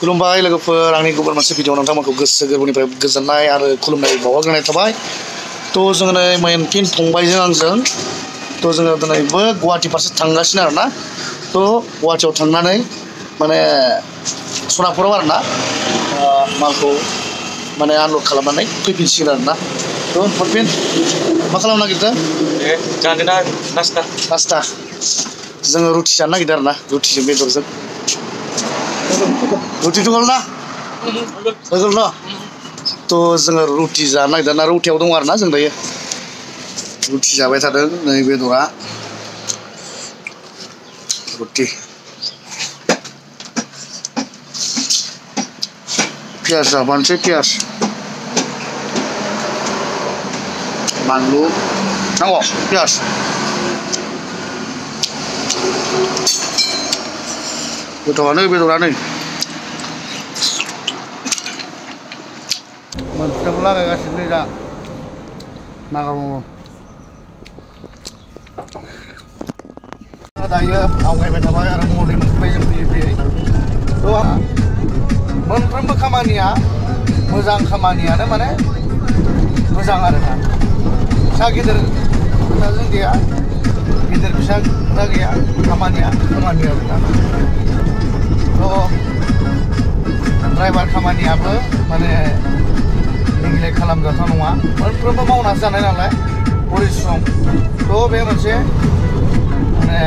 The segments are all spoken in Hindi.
खुलुमबाय लोगोफोर आंनि गुबुन मोनसे भिडिअ नोंथांमोनखौ गोसो गोरबोनिफ्राय गोजोननाय आरो खुलुमनाय बावहरग्रोनाय थाबाय। तो जोङो नै मोनफिन फंबायजों आंजों तो जोङो दिनैबो गुवाहाटि फारसे थांगासिनो आरोना। तो गुवाहाटियाव थांनानै माने सनापुराव आरोना मालखौ माने आनलड खालामनानै फैफिनसिगोन आरोना। तो मोनफिन मा खालामनो नागिरदों? जानो नास्ता जोङो रुटि जानो नागिरदों आरोना, रुटिजों बेदरजों। रुटि दङ ना? होगोन न'? तो जोङो रुटि जानो नागिरदों ना, रुटियाव दङ आरोना जों दायो रुटि जाबाय थादों। नै बेदरा रुटि पियाज जाबानोसै, पियाज बानलु नांगौ, पियाज गोथावानो बेदरानो मोनफ्रोम लागायगासिनो दा नागाबो दायो आवगायबाय थाबाय आरो मलि मोनफैबाय जों फैयै मोनफ्रोमबो खामानिया मोजां खामानियानो माने मोजां आरोना। फिसा गिदिर खोथाजों गैया, गिदिर फिसा खोथा गैया, खामानिया आरोना। तो ड्राइभार खामानियाबो माने नेग्लेक्ट खालामजाथाव नङा, मोनफ्रोमबो मावनासो जानाय नालाय परिश्रम। तो बे मोनसे माने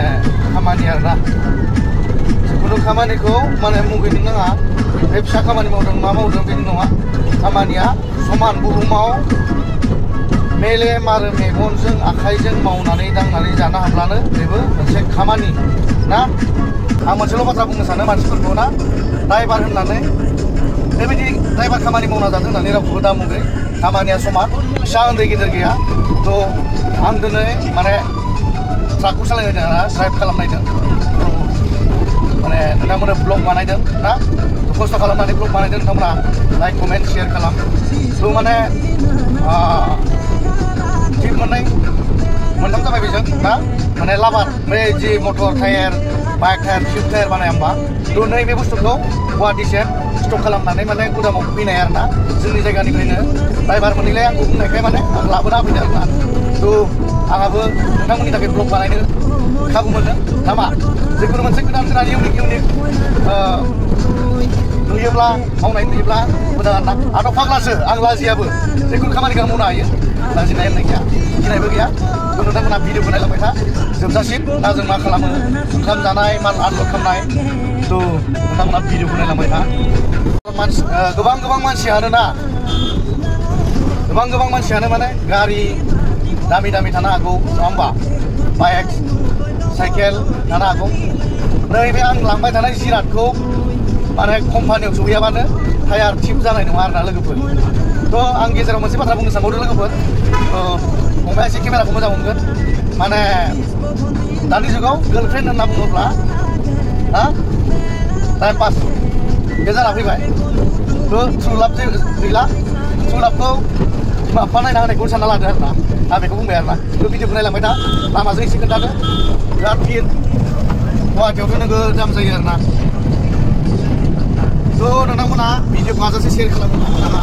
खामानि आरोना। जिखुनु खामानिखौ माने मुगैनो नाङा, बे फिसा खामानि मावदों मा मावदों बेनि नङा। खामानिया समान बुहुमाव मेलेम आरो मेगनजों आखाइजों मावनानै दांनानै जानो हाब्लानो बेबो मोनसे खामानि ना। आं मोनसेल' बाथ्रा बुंनो सानो मानसिफोरखौ ना, ड्राइभार होननानै बेबायदि ड्राइभार खामानि मावना जादों होननानै रावखौबो दा मुगै। खामानिया समान, फिसा उन्दै गिदिर गैया। तो आं दिनै माने ट्राकखौ सालायनायदों आरोना, ड्राइभ खालामनायदों। माने नोंथांमोना ब्लग बानायदों ना, खस्थ' खालामनानै ब्लग बानायदों नोंथांमोना लाइक कमेन्ट शेयार खालाम। तो माने थिग मोनथाम जाबाय बेजों ना, माने लाबार बे जि मटर tyre, bike tyre, tube tyre बानाया होमबा। तो नैबे बुस्थुखौ गुवाहाटिसिम स्टक खालामनानै माने गुदामाव फैनाय आरोना, जोंनि जायगानिफ्रायनो ड्राइभार मोनैलाय आंखौ बुंनायखाय माने आं लाबोना होफैदों आरोना। तो आंहाबो नोंथांमोननि थाखाय ब्लग बानायनो खाबु मोनदों नामा। जिखुनु मोनसे गोदान इउनिक नुयोब्ला मावनाय नुयोब्ला मोजां आरोना। आंथ' फाग्लासो, आं लाजियाबो, जिखुनु खामानिखौ आं मावनो हायो, लाजिनाय होननाय गैया, गिनायबो गैया। तो नोंथांमोना भिडिअखौ नायलांबाय था जोबजासिम। दा जों मा खालामो, ओंखाम जानाय, माल आनलड खालामनाय। तो नोंथांमोना भिडिअखौ नायलांबाय था। गोबां मानसियानो ना, गोबां मानसियानो माने गारि दामि थानो हागौ नङा होमबा, बाइक साइकेल थानो हागौ। नैबे आं लांबाय थानाय जिरादखौ माने कम्पानियाव सहैयाबानो टायार टिप जानाय नङा आरोना लोगोफोर। तो आं गेजेराव मोनसे बाथ्रा बुंनो सानबावदों लोगोफोर। फंबाया एसे केमेराखौ मोजां मोनगोन। माने दानि जुगाव गार्लफ्रेन्ड होनना बुङोब्ला टाइम पास बे जाना फैबाय। तो ट्रु लाभ गैला, ट्रु लाभखौ बिमा बिफा नायना होनायखौ सानना लादो आरोना, आं बेखौ बुंबाय आरोना। तो भिडिअखौ नायलांबाय था, लामाजों एसे खोन्थादो। बिराद भिर, गुवाहाटियावथ' नोगोद जाम जायो आरोना। तो नोंथांमोना भिडिअखौ हाजासे शेयार खालामो नामा,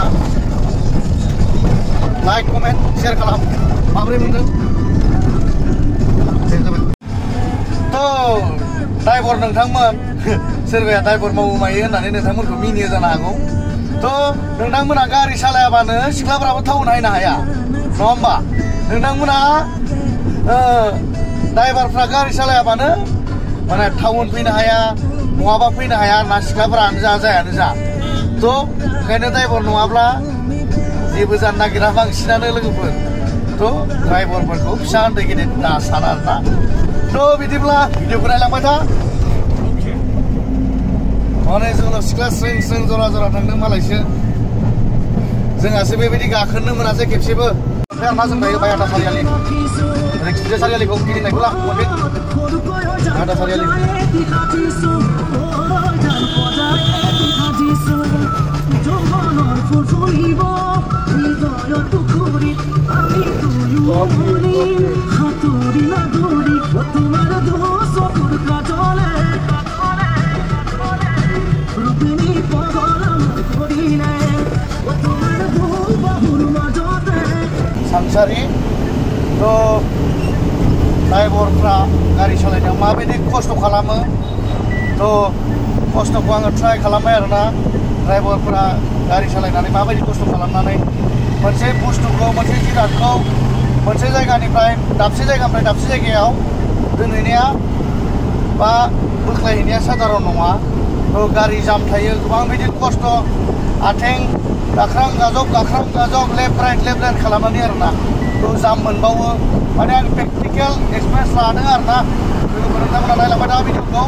लाइक कमेन्ट शेयार खालाम। माबोरै मोनदों? तो ड्राइभार नोंथांमोन सोरबाया ड्राइभार मावो मायो होननानै नोंथांमोनखौ मिनियो जानो हागौ। तो नोंथांमोना गारि सालायाबानो सिख्लाफोराबो टाउन नायनो हाया नङा होमबा। नोंथांमोना ड्राइभारफ्रा गारि सालायाबानो माने टाउन फैनो हाया, बहाबा फैनो हाया ना, सिख्लाफोरानो जा जायानो जा। तो ओंखायनो ड्राइभार नङाब्ला जेबो जानो नागिरा बांसिनानो लोगोफोर। तो ड्राइभारफोरखौ फिसा उन्दै गिदिर दा सान आरोना। तो बिदिब्ला भिडिअखौ नायलांबाय था। माने जोंनाव सिख्ला स्रें जरा थांदों मालायसो, जोंहासो बेबायदि गाखोनो मोनासै खेबसेबो। ओमफ्राय आरोना जों दायो बायाटा सारियालि, रेक्सपिरिया सारियालिखौ गिदिंनायखौ मोनफिन बायाटा सारियालि। তোমার Sangsari to driverफ्रा गारि सालायनायाव माबायदि खस्थ' खालामो to खस्थ'खौ आङो ट्राइ खालामबाय आरोना driverफ्रा गारि सालायनानै माबायदि खस्थ' खालामनानै मोनसे बुस्थुखौ मोनसे जिरादखौ मोनसे जायगानिफ्राय दाबसे जायगायाव दोनहैनाया बा बोख्लायहैनाया साधारन नङा to गारि जाम थायो गोबां बिदि खस्थ' आथिं गाख्रां गाजब लेफ्ट राइट खालामनानै आरोना to जाम मोनबावो माने आं प्रेक्टिकेल एक्सपिरियेन्स लादों आरोना लोगोफोर नोंथांमोना नायलांबाय दा भिडिअखौ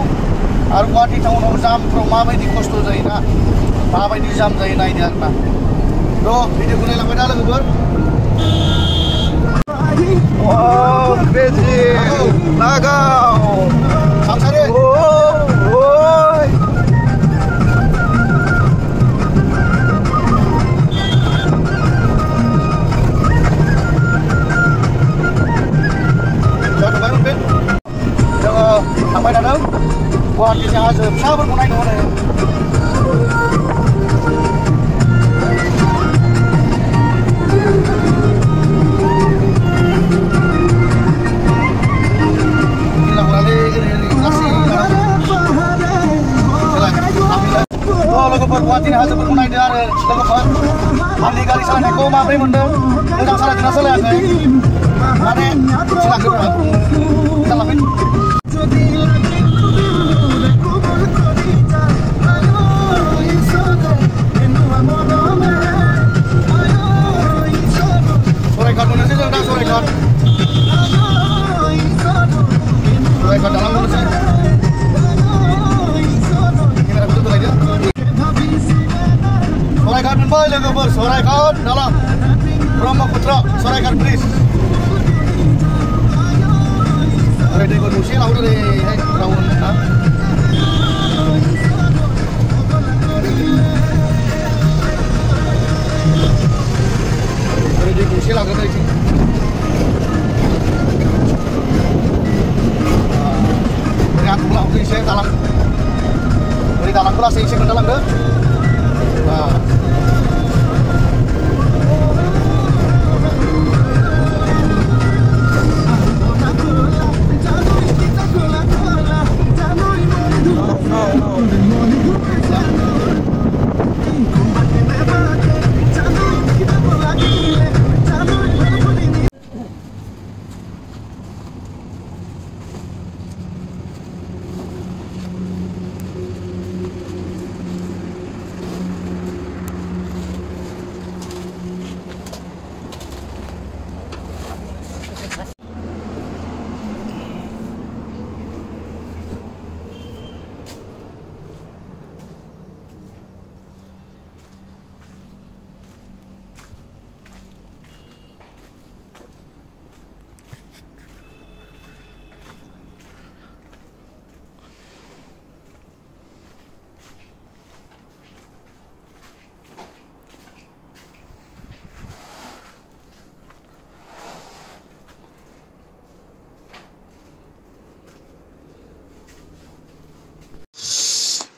आरो गुवाहाटि टाउनाव जामफ्राव माबायदि खस्थ' जायोना माबायदि जाम जायो नायदो आरोना to भिडिअखौ नायलांबाय दा लोगोफोर Oh, crazy! Nagaw! Sangsari! Oh! Jangan lupa Ben. Jangan sampai datang. Guwahatini hajo फिसाफोरखौ नायनो हनै लोगोफोर गुवाहाटिनि हाजोफोरखौ नायदो आरो लोगोफोर आंनि गारि सालायनायखौ माब्रै मोनदों मोजां सालायदोंना सालायाखै माने सालाखै सराइघाट मोननोसै जों दा सराइघाट दालां मोननोसै सराइघाट मोनबाय लोगोफोर सराइघाट दालां ब्रह्मपुत्र सराइघाट ब्रिज ओरै दैखौ दसे लाहरो ओरैहाय रावन ना ओरै दैखौ दसे लाग्रो ओरैथिं ओरै आंखौ लाहरदो एसे दालां ओरै दालांखौ लासै एसे खोन्थालांदो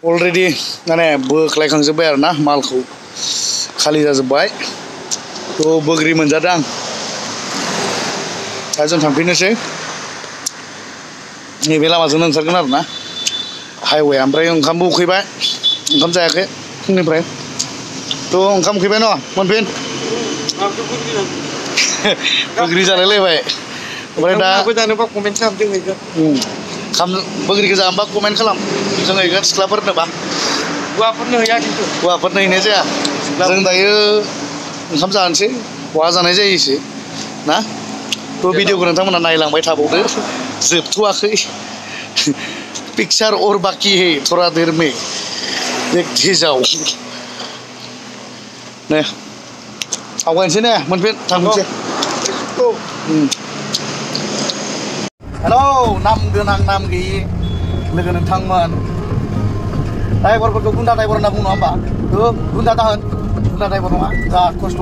अलरेडि माने बोख्लायखांजोब्बाय आरोना मालखौ खालि जाजोब्बाय तो बोग्रि मोनजादों दा जों थांफिननोसै नैबे लामाजोंनो ओंखारगोन आरोना हाइवे ओमफ्राय ओंखामबो उखैबाय ओंखाम जायाखै फुंनिफ्राय तो ओंखाम उखैबाय न मोनफिन बोग्रि जालायलायबाय ओमफ्राय दा जानोबा कमेन्ट खालामदों बोग्रिखौ जाबा कमेन्ट खालाम जों हैगोन सिख्लाफोरनोबा हौवाफोरनो हैया खिन्थु हौवाफोरनो हैनाय जाया जों दायो ओंखाम जानोसै बहा जानाय जायोसै ना तो भिडिअखौ नोंथांमोना नायलांबाय थाबावदो जोबथ'वाखै पिक्चार और बाकी है थोड़ा देर में देखते जाओ ने आवगायनोसै ने मोनफिन थांनोसै हेलौ नाम गोनां नाम गैयि लोगो नोंथांमोन ड्राइभारफोरखौ गुन्दा ड्राइभार होनना बुङो नङा होमबा गुन्दा दाहोन गुन्दा ड्राइभार नङा जा खस्थ'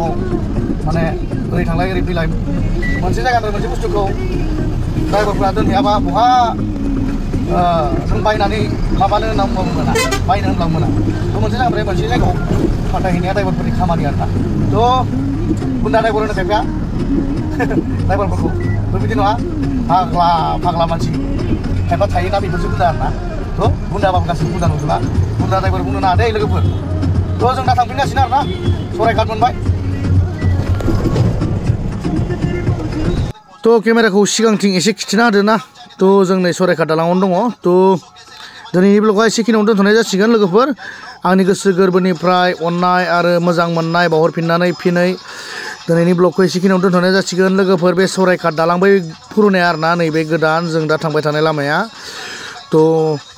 माने ओरै थांलाय ओरै फैलाय मोनसे जायगानिफ्राय मोनसे बुस्थुखौ ड्राइभारफ्रा दोनहैयाबा बहा जों बायनानै माबानो होनना बुंबाबो मोना बायनो होनब्लाबो मोना तो मोनसे जायगानिफ्राय मोनसे जायगायाव फाथायहैनाया ड्राइभारफोरनि खामानि आरोना तो गुन्दा ड्राइभार होनो खायफाया द्राइभारफोरखौ बेबायदि नङा फाग्ला मानसि खायफा थायोना बेफोरसो बुंदों आरोना थ' बुंदाबाबो गासिबो बुंदा नंजोबा बुंदा द्राइभार बुंनो नाङा दे लोगोफोर थ' जों दा थांफिनगासिनो आरोना सराइघाट मोनबाय थ' केमेराखौ सिगांथिं एसे खिथिना होदो ना थ' जों नै सराइघाट दालाङावनो दङ थ' दिनैनि ब्लगआ एसेखिनियावनो दोनथ'नाय जासिगोन लोगोफोर आंनि गोसो गोरबोनिफ्राय अननाय आरो मोजां मोननाय बावहरफिननानै फिनै दिनैनि ब्लगखौ एसेखिनियावनो दोनथ'नाय जासिगोन लोगोफोर बे सराइघाट दालां बै पुरुनाया आरोना नैबे गोदान जों दा थांबाय थानाय लामाया थ'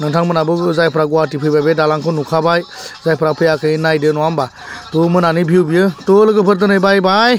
नोंथांमोनाबो जायफ्रा गुवाहाटि फैबाय बे दालांखौ नुखाबाय जायफ्रा फैयाखै नायदो नङा होमबा थ' मोनानि भिउ बियो थ' लोगोफोर दिनै बाय बाय